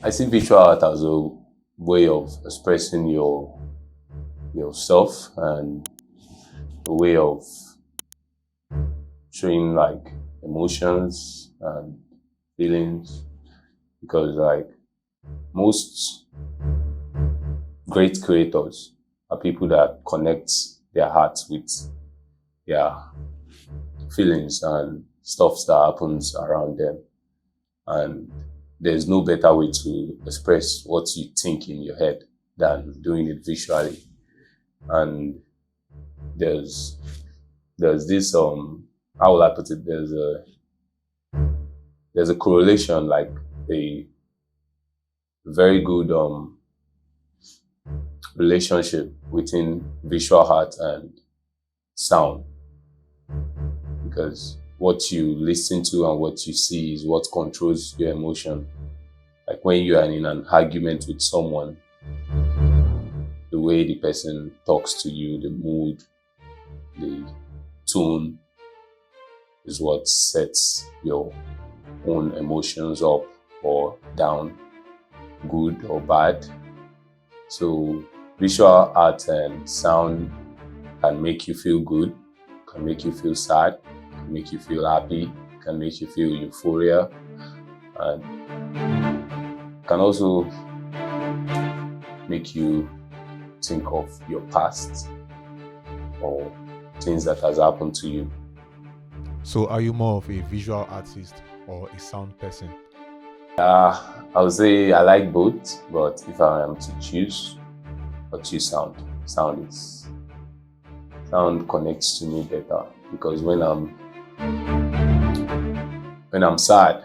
I see visual art as a way of expressing yourself and a way of showing like emotions and feelings, because like most great creators are people that connect their hearts with their feelings and stuff that happens around them. And there's no better way to express what you think in your head than doing it visually. And there's this how will I put it? There's a correlation, like a very good relationship between visual art and sound, because what you listen to and what you see is what controls your emotion. Like when you are in an argument with someone, the way the person talks to you, the mood, the tone is what sets your own emotions up or down, good or bad. So visual art and sound can make you feel good, can make you feel sad, can make you feel happy, can make you feel euphoria, and can also make you think of your past or things that has happened to you. So are you more of a visual artist or a sound person? I would say I like both, but if I am to choose, I'll choose sound. Sound connects to me better, because when I'm sad,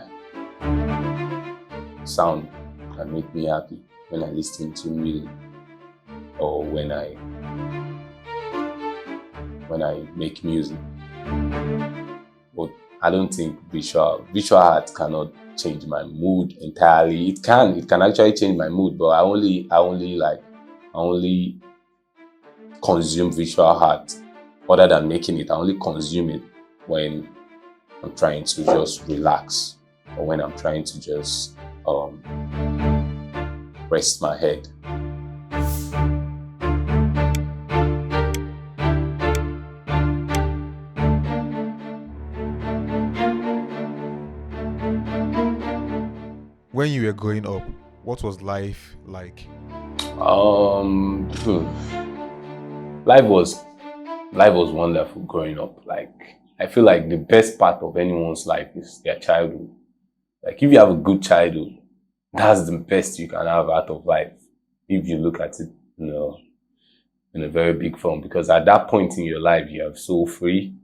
sound can make me happy when I listen to music, or when I make music. But I don't think visual art cannot change my mood entirely. It can actually change my mood, but I only consume visual art. Other than making it, I only consume it when I'm trying to just relax, or when I'm trying to just rest my head. When you were growing up, what was life like? Life was wonderful growing up. Like, I feel like the best part of anyone's life is their childhood. Like, if you have a good childhood, that's the best you can have out of life, if you look at it, in a very big form. Because at that point in your life, you are so free.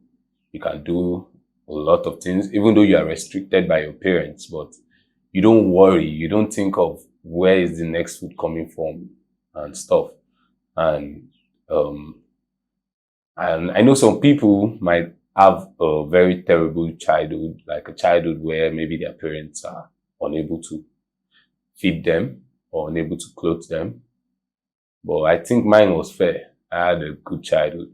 You can do a lot of things, even though you are restricted by your parents, but you don't worry. You don't think of where is the next food coming from and stuff. And I know some people might have a very terrible childhood, like a childhood where maybe their parents are unable to feed them or unable to clothe them. But I think mine was fair. I had a good childhood.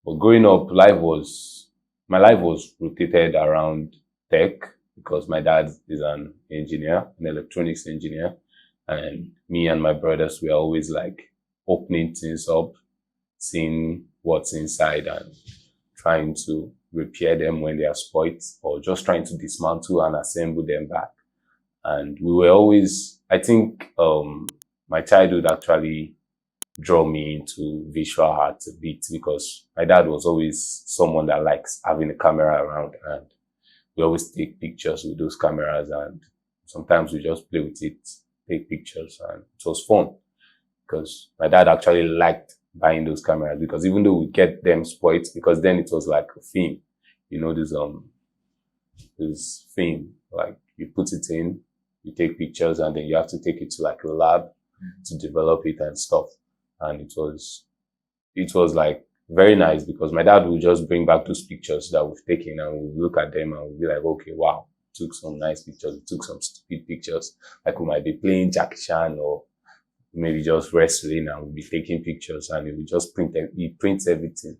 But growing up, my life was rotated around tech, because my dad is an engineer, an electronics engineer. And me and my brothers, we are always like opening things up, seeing what's inside and trying to repair them when they are spoiled, or just trying to dismantle and assemble them back. And we were always, I think, my childhood actually drew me into visual art a bit, because my dad was always someone that likes having a camera around, and we always take pictures with those cameras, and sometimes we just play with it, take pictures, and it was fun. Because my dad actually liked buying those cameras, because even though we get them spoiled, because then it was like a film, this film, like you put it in, you take pictures, and then you have to take it to like a lab to develop it and stuff. And it was like very nice, because my dad would just bring back those pictures that we've taken, and we'll look at them and we'll be like, okay, wow, took some nice pictures, we took some stupid pictures. Like we might be playing Jackie Chan, or maybe just wrestling, and we'll be taking pictures, and he prints everything,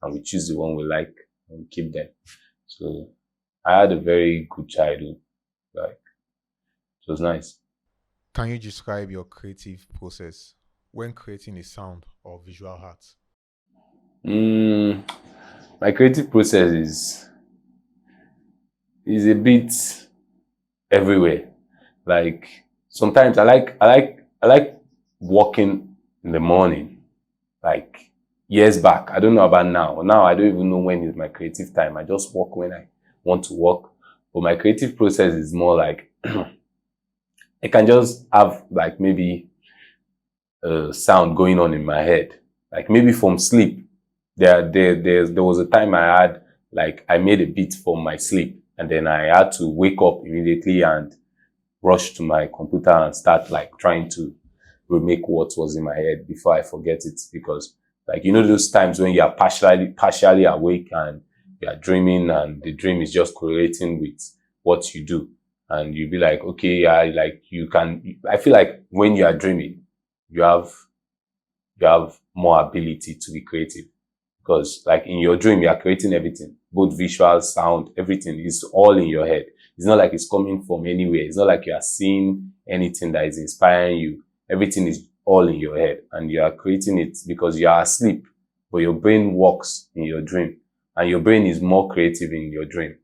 and we choose the one we like and we keep them. So I had a very good childhood. Like, it was nice. Can you describe your creative process when creating a sound or visual art? Mm, my creative process is a bit everywhere. Like sometimes I like walking in the morning. Like years back, I don't know about now. Now I don't even know when is my creative time. I just walk when I want to walk. But my creative process is more like I can just have like maybe a sound going on in my head, like maybe from sleep. There was a time I had like I made a beat from my sleep, and then I had to wake up immediately and rush to my computer and start like trying to remake what was in my head before I forget it. Because like those times when you are partially awake and you are dreaming and the dream is just correlating with what you do, and you be like, okay, yeah, like you can. I feel like when you are dreaming, you have you have more ability to be creative, because like in your dream you are creating everything, both visual, sound, everything is all in your head. It's not like it's coming from anywhere. It's not like you are seeing anything that is inspiring you. Everything is all in your head, and you are creating it because you are asleep, but your brain works in your dream, and your brain is more creative in your dream.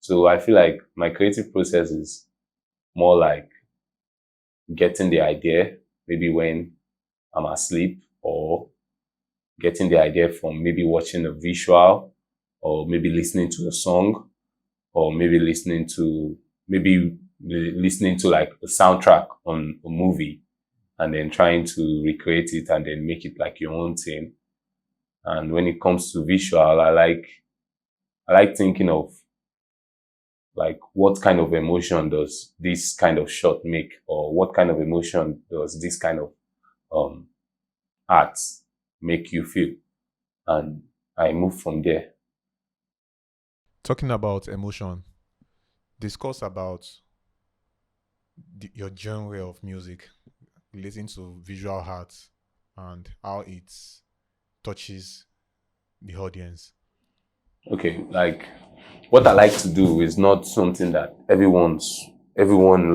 So I feel like my creative process is more like getting the idea maybe when I'm asleep, or getting the idea from maybe watching a visual, or maybe listening to a song, or maybe listening to like a soundtrack on a movie, and then trying to recreate it and then make it like your own thing. And when it comes to visual, I like thinking of like what kind of emotion does this kind of shot make, or what kind of emotion does this kind of um art make you feel, and I move from there. Talking about emotion, discuss about your genre of music relating to visual arts and how it touches the audience. Okay, like what I like to do is not something that everyone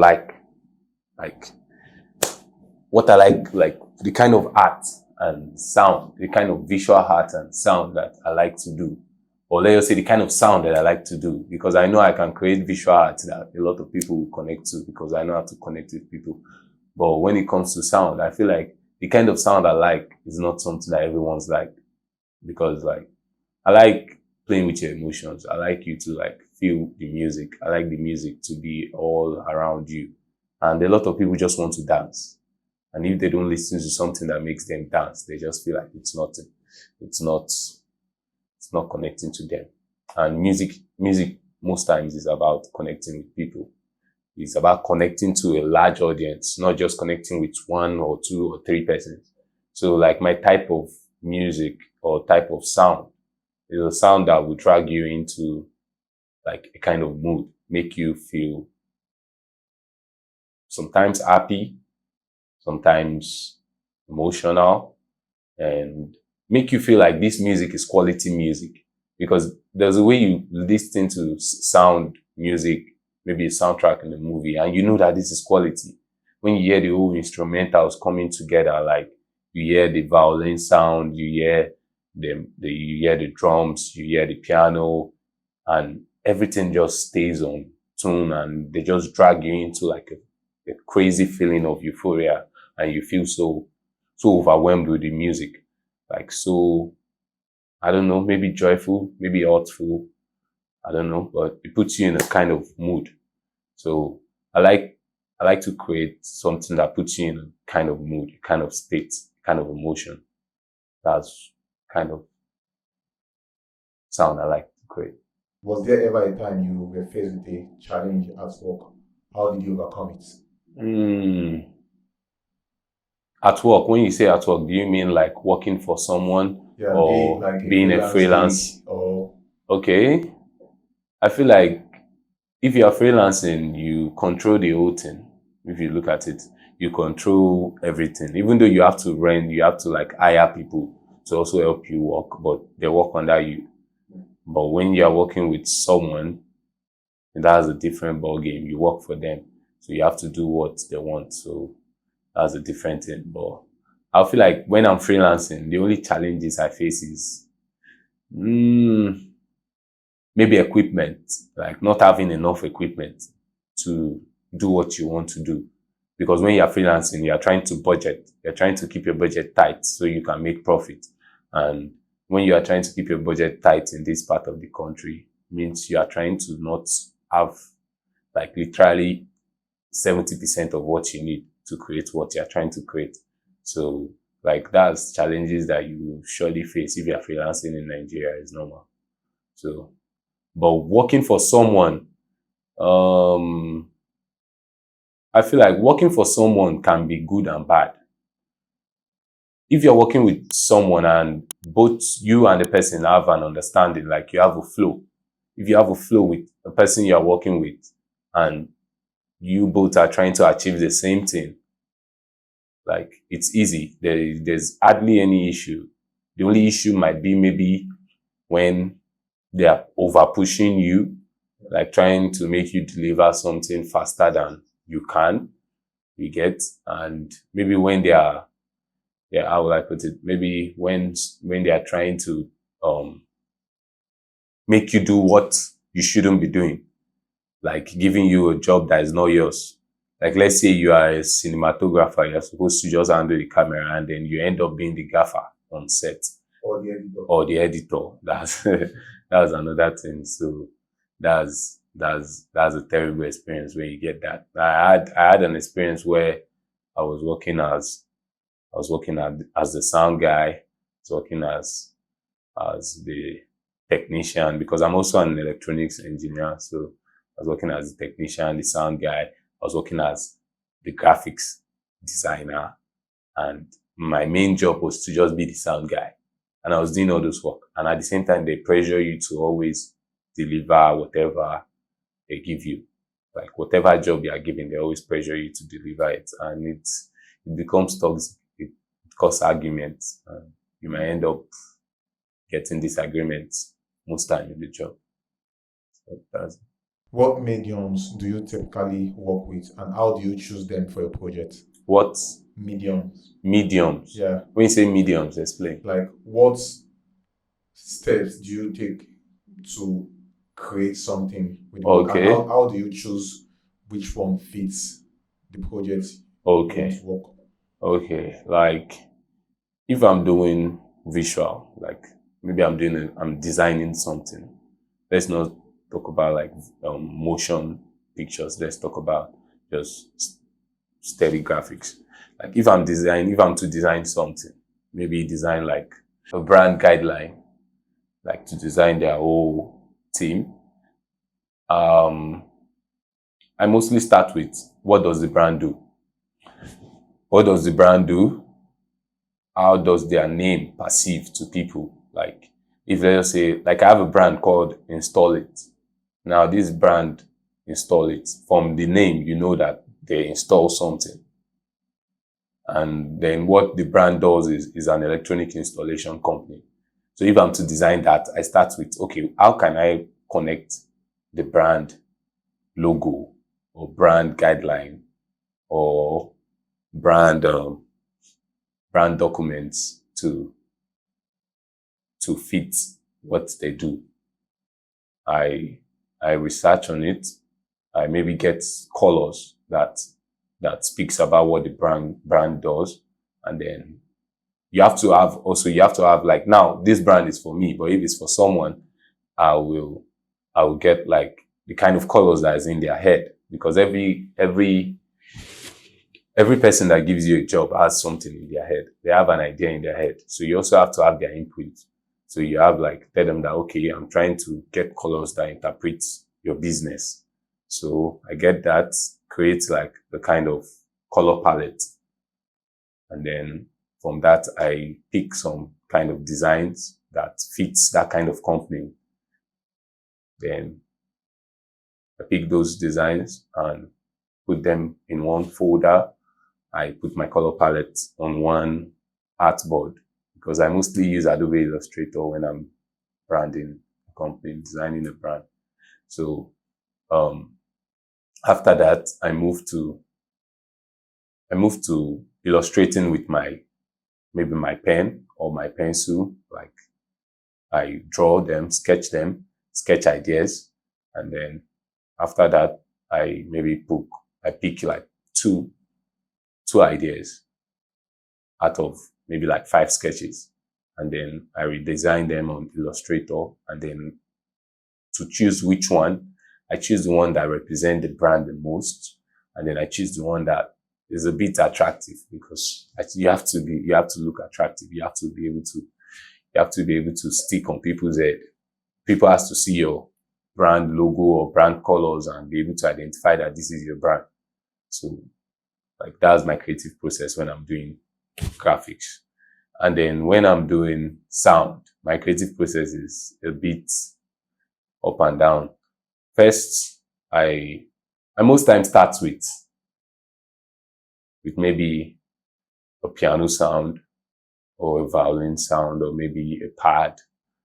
like what I like the kind of art and sound, the kind of visual art and sound that I like to do. Or let us say the kind of sound that I like to do, because I know I can create visual art that a lot of people will connect to, because I know how to connect with people. But when it comes to sound, I feel like the kind of sound I like is not something that everyone's like, because like I like playing with your emotions. I like you to like feel the music. I like the music to be all around you. And a lot of people just want to dance. And if they don't listen to something that makes them dance, they just feel like it's not, it's not connecting to them. And music most times is about connecting with people. It's about connecting to a large audience, not just connecting with one or two or three persons. So like my type of music or type of sound is a sound that will drag you into like a kind of mood, make you feel sometimes happy, sometimes emotional, and make you feel like this music is quality music. Because there's a way you listen to sound music, maybe a soundtrack in the movie, and you know that this is quality. When you hear the whole instrumentals coming together, like you hear the violin sound, you hear you hear the drums, you hear the piano, and everything just stays on tune, and they just drag you into like a crazy feeling of euphoria, and you feel so overwhelmed with the music, like so, I don't know, maybe joyful, maybe artful, I don't know, but it puts you in a kind of mood. So I like I like to create something that puts you in a kind of mood, a kind of state, a kind of emotion. That's kind of sound I like to create. Was there ever a time you were faced with a challenge at work? How did you overcome it? Mm. At work, when you say at work, do you mean like working for someone, Yeah, or like a being a freelance freelance? gig or Okay. I feel like if you are freelancing, you control the whole thing. If you look at it, you control everything. Even though you have to rent, you have to like hire people to also help you work, but they work under you. But when you are working with someone, that's a different ball game. You work for them. So you have to do what they want. So that's a different thing. But I feel like when I'm freelancing, the only challenges I face is maybe equipment, like not having enough equipment to do what you want to do. Because when you're freelancing, you're trying to budget, you're trying to keep your budget tight so you can make profit. And when you are trying to keep your budget tight in this part of the country, means you are trying to not have like literally 70% of what you need to create what you're trying to create. So like that's challenges that you will surely face if you're freelancing in Nigeria is normal. So, but working for someone, I feel like working for someone can be good and bad. If you're working with someone and both you and the person have an understanding, like you have a flow. If you have a flow with the person you're working with and you both are trying to achieve the same thing, like it's easy. There's hardly any issue. The only issue might be maybe when they are over pushing you, like trying to make you deliver something faster than you can, you get, and maybe when they are, yeah, how will I put it? Maybe when they are trying to make you do what you shouldn't be doing, like giving you a job that is not yours. Like let's say you are a cinematographer, you're supposed to just handle the camera, and then you end up being the gaffer on set Or the editor. or the editor. That's that's another thing. So that's a terrible experience when you get that. I had an experience where I was working as the sound guy. I was working as the technician because I'm also an electronics engineer. So I was working as the technician, the sound guy. I was working as the graphics designer, and my main job was to just be the sound guy. And I was doing all those work. And at the same time, they pressure you to always deliver whatever they give you. Like whatever job you are given, they always pressure you to deliver it. And it becomes toxic. It causes arguments. And you might end up getting disagreements most time in the job. So that's What mediums do you typically work with, and how do you choose them for your project? what Mediums. mediums. Yeah. When you say mediums, explain. Like, what steps do you take to create something with the work? Okay. And how do you choose which one fits the project you want Okay. to work on? Okay. Like if I'm doing visual, like maybe I'm designing something. Let's not talk about like motion pictures. Let's talk about just steady graphics. Like if I'm to design something, maybe design like a brand guideline, like to design their whole team. I mostly start with what does the brand do? What does the brand do? How does their name perceive to people? Like if let's say, like I have a brand called Install It. Now this brand Install It, from the name, you know that they install something. And then what the brand does is an electronic installation company. So if I'm to design that, I start with, okay, how can I connect the brand logo or brand guideline or brand documents to fit what they do. I research on it. I maybe get colors that speaks about what the brand does, and then you have to have like, now this brand is for me, but if it's for someone, I will get like the kind of colors that is in their head, because every person that gives you a job has something in their head. They have an idea in their head. So you also have to have their input. So you have like, tell them that, okay, I'm trying to get colors that interpret your business. So I get that, create like the kind of color palette. And then from that, I pick some kind of designs that fits that kind of company. Then I pick those designs and put them in one folder. I put my color palette on one artboard, because I mostly use Adobe Illustrator when I'm branding a company, designing a brand. So After that, I moved to illustrating with maybe my pen or my pencil. Like I draw them, sketch ideas. And then after that, I pick like two ideas out of maybe like 5 sketches. And then I redesign them on Illustrator. And then to choose which one, I choose the one that represents the brand the most. And then I choose the one that is a bit attractive, because you have to look attractive. You have to be able to stick on people's head. People has to see your brand logo or brand colors and be able to identify that this is your brand. So like that's my creative process when I'm doing graphics. And then when I'm doing sound, my creative process is a bit up and down. First, I most times start with maybe a piano sound or a violin sound or maybe a pad.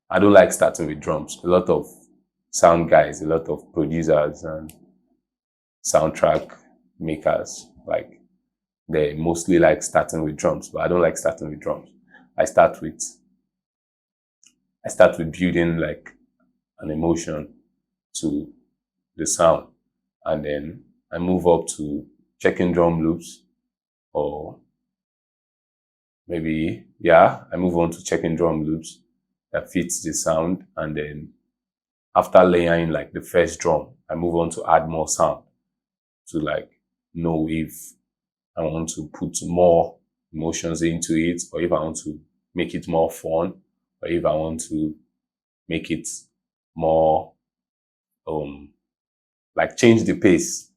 I don't like starting with drums. A lot of sound guys, a lot of producers and soundtrack makers, like they mostly like starting with drums, but I don't like starting with drums. I start with building like an emotion to the sound, and then I move up to checking drum loops, or maybe, yeah, I move on to checking drum loops that fits the sound. And then after layering like the first drum, I move on to add more sound to like know if I want to put more emotions into it, or if I want to make it more fun, or if I want to make it more, like change the pace.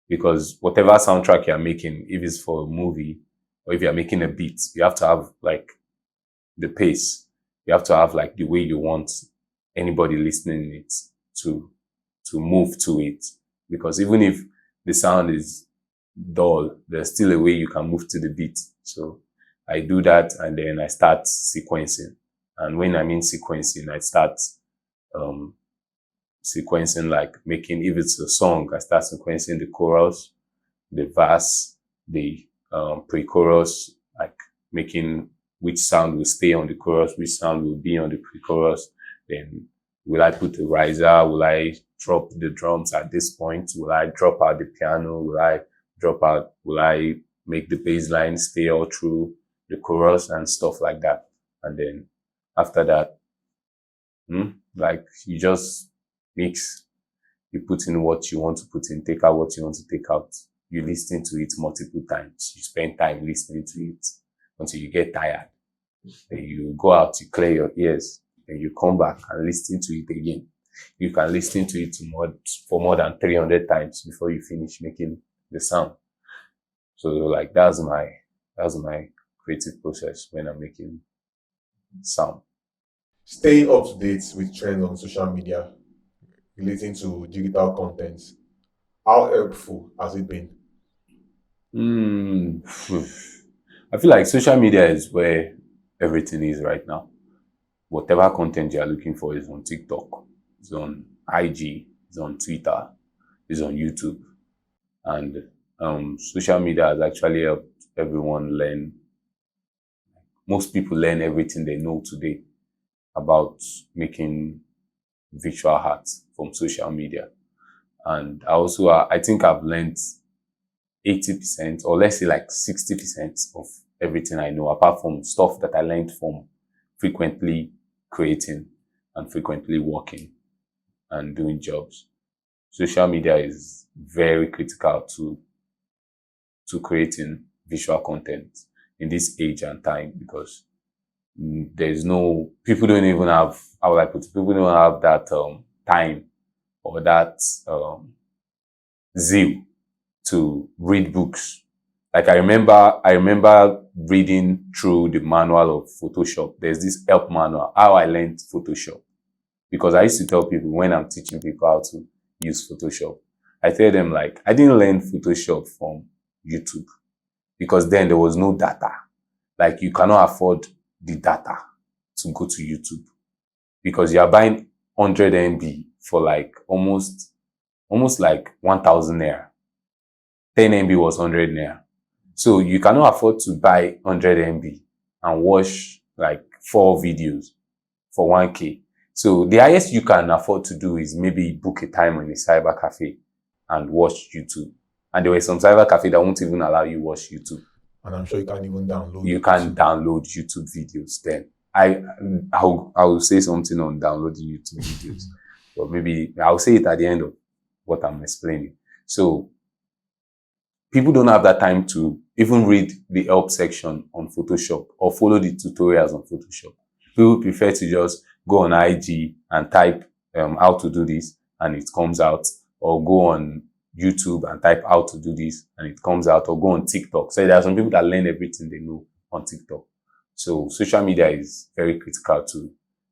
Because whatever soundtrack you're making, if it's for a movie or if you're making a beat, you have to have like the pace. You have to have like the way you want anybody listening it to move to it. Because even if the sound is dull, there's still a way you can move to the beat. So I do that, and then I start sequencing. And when I mean sequencing, I start sequencing, like making, if it's a song, I start sequencing the chorus, the verse, the pre-chorus, like making which sound will stay on the chorus, which sound will be on the pre-chorus. Then will I put a riser? Will I drop the drums at this point? Will I drop out the piano? Will I make the bass line stay all through the chorus and stuff like that? And then after that, like you just mix, you put in what you want to put in, take out what you want to take out. You listen to it multiple times. You spend time listening to it until you get tired. Then you go out, you clear your ears, then you come back and listen to it again. You can listen to it for more than 300 times before you finish making the sound. So like that's my creative process when I'm making sound. Staying up to date with trends on social media relating to digital content, how helpful has it been? Mm, I feel like social media is where everything is right now. Whatever content you are looking for is on TikTok, it's on IG, it's on Twitter, it's on YouTube. And social media has actually helped everyone learn. Most people learn everything they know today about making visual art from social media. And I think I've learned 80%, or let's say like 60% of everything I know, apart from stuff that I learned from frequently creating and frequently working and doing jobs. Social media is very critical to creating visual content in this age and time, because people don't even have, how would I put it, people don't have that time or that zeal to read books. Like I remember reading through the manual of Photoshop. There's this help manual, how I learned Photoshop. Because I used to tell people when I'm teaching people how to use Photoshop, I tell them like, I didn't learn Photoshop from YouTube, because then there was no data. Like you cannot afford the data to go to YouTube, because you are buying 100 MB for like almost almost like 1,000 naira. 10 MB was 100 naira. So you cannot afford to buy 100 MB and watch like 4 videos for 1K. So the highest you can afford to do is maybe book a time in a cyber cafe and watch YouTube. And there were some cyber cafe that won't even allow you watch YouTube. And I'm sure you can't even download. You can download YouTube videos then. I'll say something on downloading YouTube videos, but maybe I'll say it at the end of what I'm explaining. So people don't have that time to even read the help section on Photoshop or follow the tutorials on Photoshop. People prefer to just go on IG and type how to do this and it comes out, or go on YouTube and type how to do this and it comes out, or go on TikTok. So there are some people that learn everything they know on TikTok. So social media is very critical to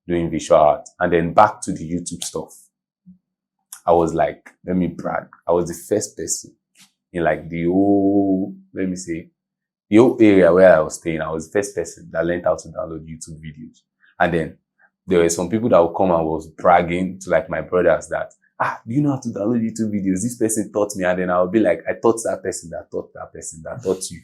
doing visual art. And then back to the YouTube stuff. I was like, let me brag, I was the first person in like the whole area where I was staying. I was the first person that learned how to download YouTube videos. And then there were some people that would come and was bragging to like my brothers that, do you know how to download YouTube videos? This person taught me. And then I would be like, I taught that person that taught that person that taught you.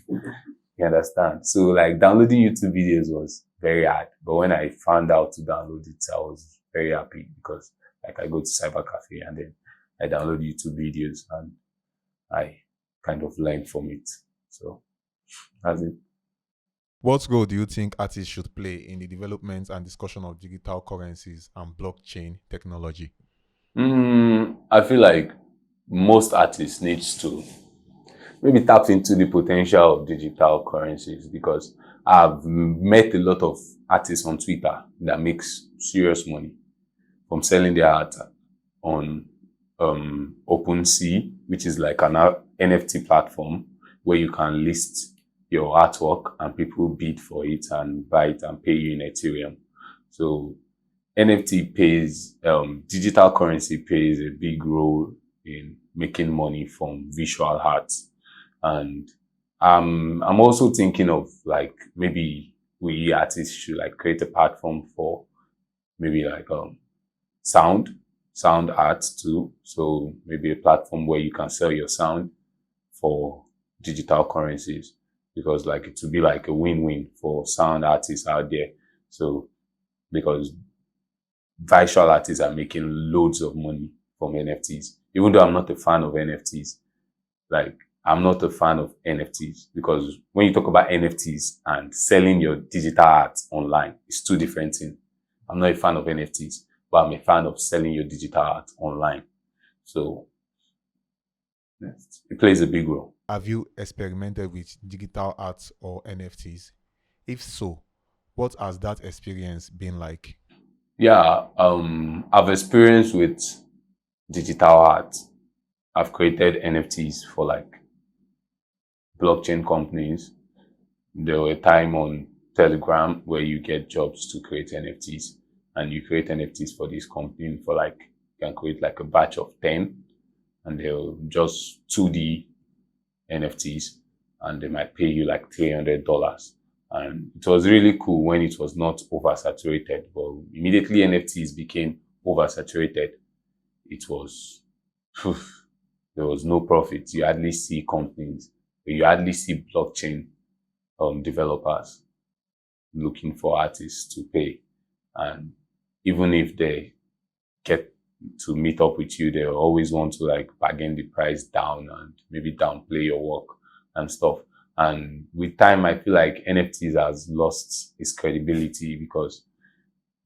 You understand? So like downloading YouTube videos was very hard. But when I found out to download it, I was very happy because like I go to cyber cafe and then I download YouTube videos and I kind of learn from it. So that's it. What role do you think artists should play in the development and discussion of digital currencies and blockchain technology? I feel like most artists needs to maybe tap into the potential of digital currencies, because I've met a lot of artists on Twitter that makes serious money from selling their art on OpenSea, which is like an NFT platform where you can list your artwork and people bid for it and buy it and pay you in Ethereum. So NFT pays, digital currency plays a big role in making money from visual arts. And I'm also thinking of like maybe we artists should like create a platform for maybe like sound art too. So maybe a platform where you can sell your sound for digital currencies, because like it would be like a win-win for sound artists out there. So because visual artists are making loads of money from NFTs, even though I'm not a fan of NFTs. Like I'm not a fan of NFTs because when you talk about NFTs and selling your digital art online, it's two different things. I'm not a fan of NFTs, but I'm a fan of selling your digital art online. So it plays a big role. Have you experimented with digital art or NFTs? If so, what has that experience been like? Yeah, I've experienced with digital art. I've created NFTs for like blockchain companies. There were time on Telegram where you get jobs to create NFTs, and you create NFTs for this company for like, you can create like a batch of 10 and they'll just 2D NFTs and they might pay you like $300. And it was really cool when it was not oversaturated, but immediately NFTs became oversaturated. It was, there was no profit. You hardly see companies, you hardly see blockchain developers looking for artists to pay. And even if they get to meet up with you, they always want to like bargain the price down and maybe downplay your work and stuff. And with time, I feel like NFTs has lost its credibility, because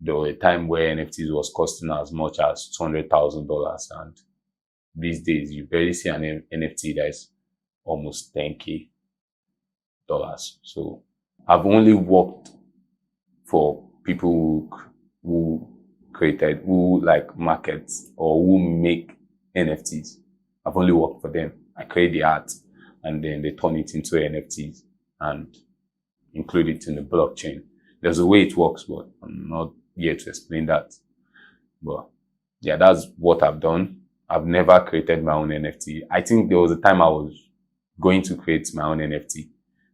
there was a time where NFTs was costing as much as $200,000. And these days, you barely see an NFT that is almost $10K. So I've only worked for people who like markets or who make NFTs. I've only worked for them. I create the art and then they turn it into NFTs and include it in the blockchain. There's a way it works, but I'm not here to explain that. But yeah, that's what I've done. I've never created my own NFT. I think there was a time I was going to create my own NFT,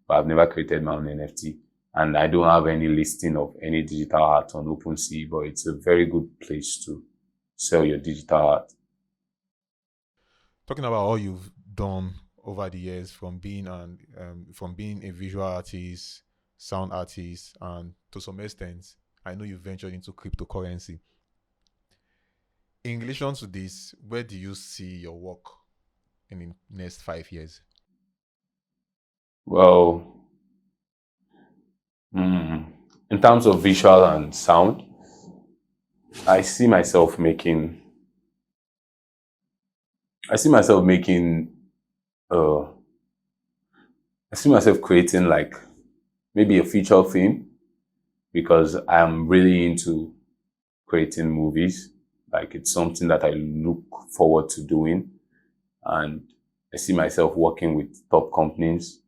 but I've never created my own NFT. And I don't have any listing of any digital art on OpenSea, but it's a very good place to sell your digital art. Talking about all you've done over the years, from being a visual artist, sound artist, and to some extent, I know you ventured into cryptocurrency. In relation to this, where do you see your work in the next 5 years? Well, mm, in terms of visual and sound, I see myself making. I see myself making. Uh, I see myself creating like maybe a feature film because I'm really into creating movies. Like it's something that I look forward to doing, and I see myself working with top companies,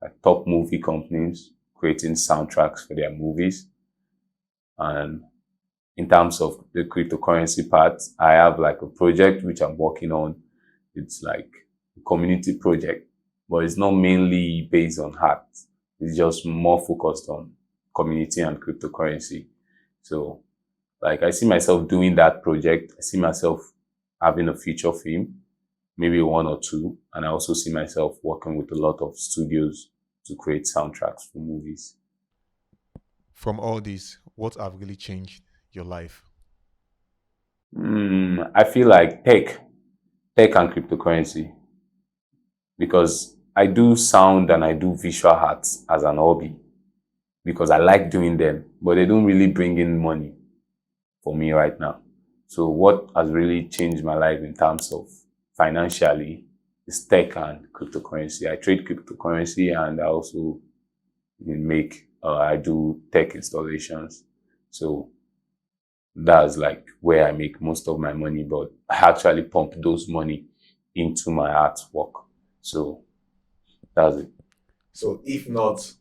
like top movie companies, creating soundtracks for their movies. And in terms of the cryptocurrency part, I have like a project which I'm working on. It's like a community project, but it's not mainly based on art. It's just more focused on community and cryptocurrency. So like I see myself doing that project. I see myself having a feature film, maybe one or two. And I also see myself working with a lot of studios to create soundtracks for movies. From all this, what have really changed your life? I feel like tech and cryptocurrency, because I do sound and I do visual arts as an hobby because I like doing them, but they don't really bring in money for me right now. So what has really changed my life in terms of financially is tech and cryptocurrency. I trade cryptocurrency and I also I do tech installations. So that's like where I make most of my money, but I actually pump those money into my artwork. So that's it. So, if not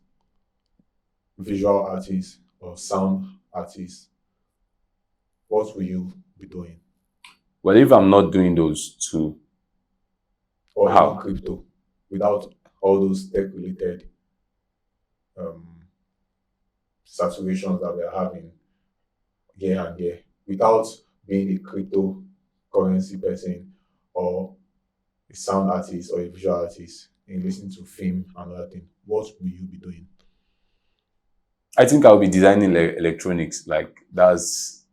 visual artist or sound artist, what will you be doing? Well, if I'm not doing those two, Or even how? crypto, without all those tech related um, saturations that we are having here and there, without being a cryptocurrency person or a sound artist or a visual artist in listening to film and other thing, what will you be doing? I think I'll be designing electronics. Like that's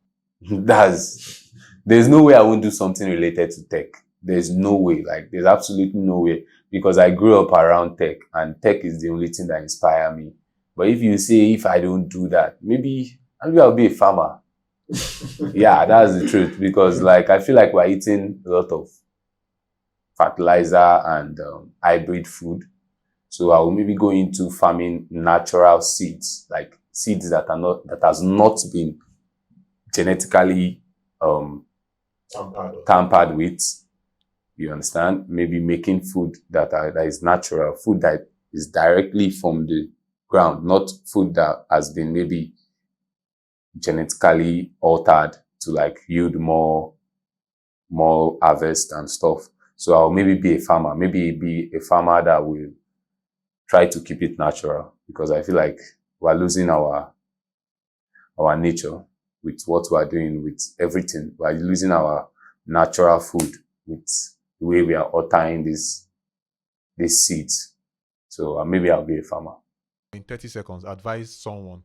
there's no way I won't do something related to tech. There's no way. Like there's absolutely no way because I grew up around tech and tech is the only thing that inspire me. But if you say if I don't do that, maybe I'll be a farmer. Yeah, that's the truth because like I feel like we're eating a lot of fertilizer and hybrid food. So I will maybe go into farming natural seeds, like seeds that has not been genetically um, tampered with. You understand? Maybe making food that is natural, food that is directly from the ground, not food that has been maybe genetically altered to like yield more harvest and stuff. So I'll maybe be a farmer, maybe be a farmer that will try to keep it natural because I feel like we're losing our nature with what we're doing with everything. We're losing our natural food with the way we are altering these seeds. So maybe I'll be a farmer. In 30 seconds, advise someone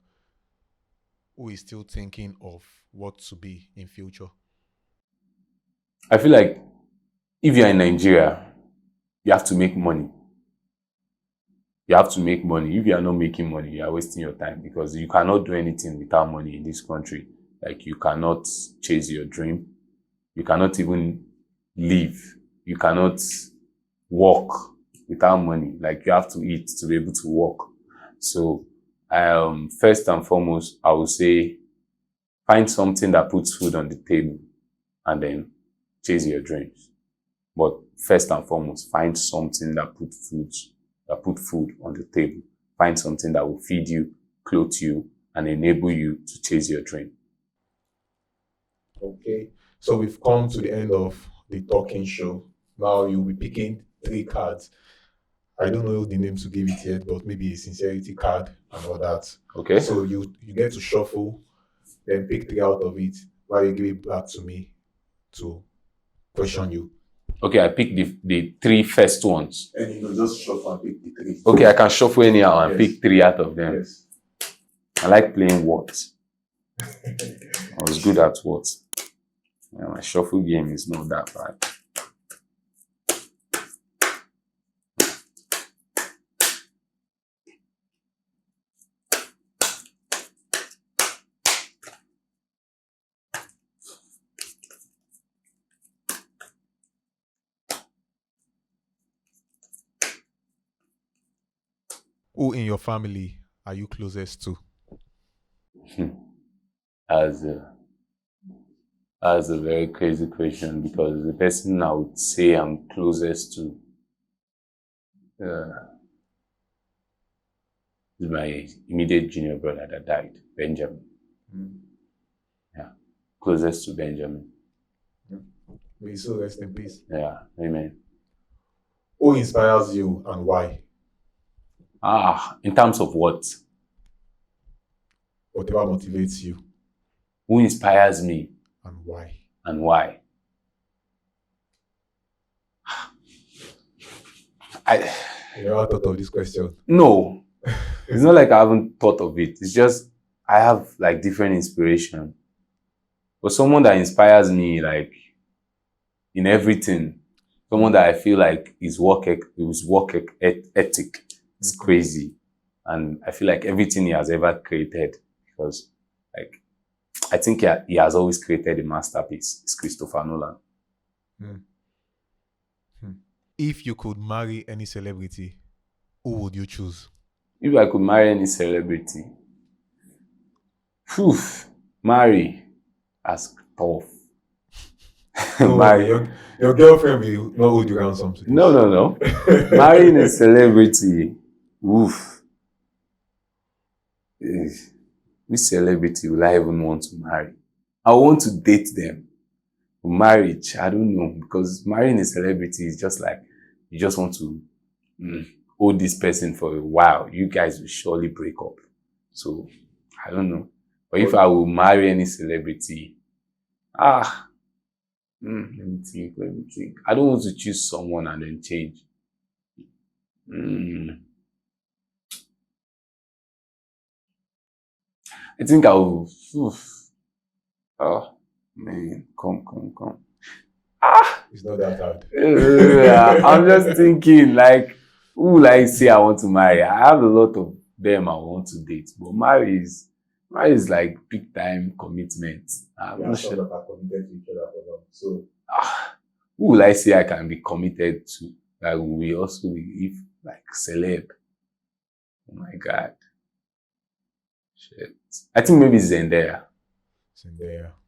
who is still thinking of what to be in future. I feel like if you're in Nigeria, you have to make money. You have to make money. If you are not making money, you are wasting your time because you cannot do anything without money in this country. Like you cannot chase your dream. You cannot even live. You cannot work without money. Like you have to eat to be able to work. So, first and foremost, I would say find something that puts food on the table and then chase your dreams. But first and foremost, find something that put food on the table. Find something that will feed you, clothe you, and enable you to chase your dream. Okay. So we've come to the end of the talking show. Now you'll be picking three cards. I don't know the names to give it yet, but maybe a sincerity card and all that. Okay? So you get to shuffle, then pick three out of it while you give it back to me to question you. Okay, I pick the three first ones. And just shuffle and pick the three. Okay, I can shuffle anyhow and Yes. pick three out of them. Yes. I like playing words. I was good at words. Yeah, my shuffle game is not that bad. Who in your family are you closest to? As That's a very crazy question because the person I would say I'm closest to is my immediate junior brother that died, Benjamin. Yeah, closest to Benjamin. May so rest in peace. Yeah, amen. Who inspires you and why? In terms of what? Whatever motivates you Who inspires me and why? and why? You never thought of this question? No, it's not like I haven't thought of it. It's just I have like different inspiration. But someone that inspires me like in everything, someone that I feel like his work ethic is crazy, and I feel like everything he has ever created, because like I think he has always created a masterpiece. It's Christopher Nolan. If you could marry any celebrity, who would you choose? If I could marry any celebrity, marry as tough. Marry your girlfriend will not hold you ransom today. No. Marrying a celebrity, which celebrity will I even want to marry? I want to date them. Marriage, I don't know, because marrying a celebrity is just like you just want to hold this person for a while. You guys will surely break up. So I don't know. But if I will marry any celebrity, let me think. I don't want to choose someone and then change. I think I will. Oh man, come. It's not that hard. I'm just thinking, like, who will I say I want to marry? I have a lot of them I want to date, but marriage is like big time commitment. I'm not sure. That are committed to each other for long. So, who will I say I can be committed to? Like, we also be like celeb. Oh my God. Shit. I think maybe Zendaya.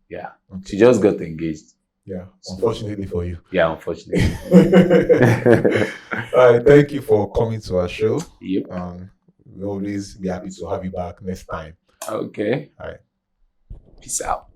Yeah. Okay. She just got engaged. Yeah. Unfortunately for you. Yeah, unfortunately. All right. Thank you for coming to our show. Yep. We'll always be happy to have you back next time. Okay. All right. Peace out.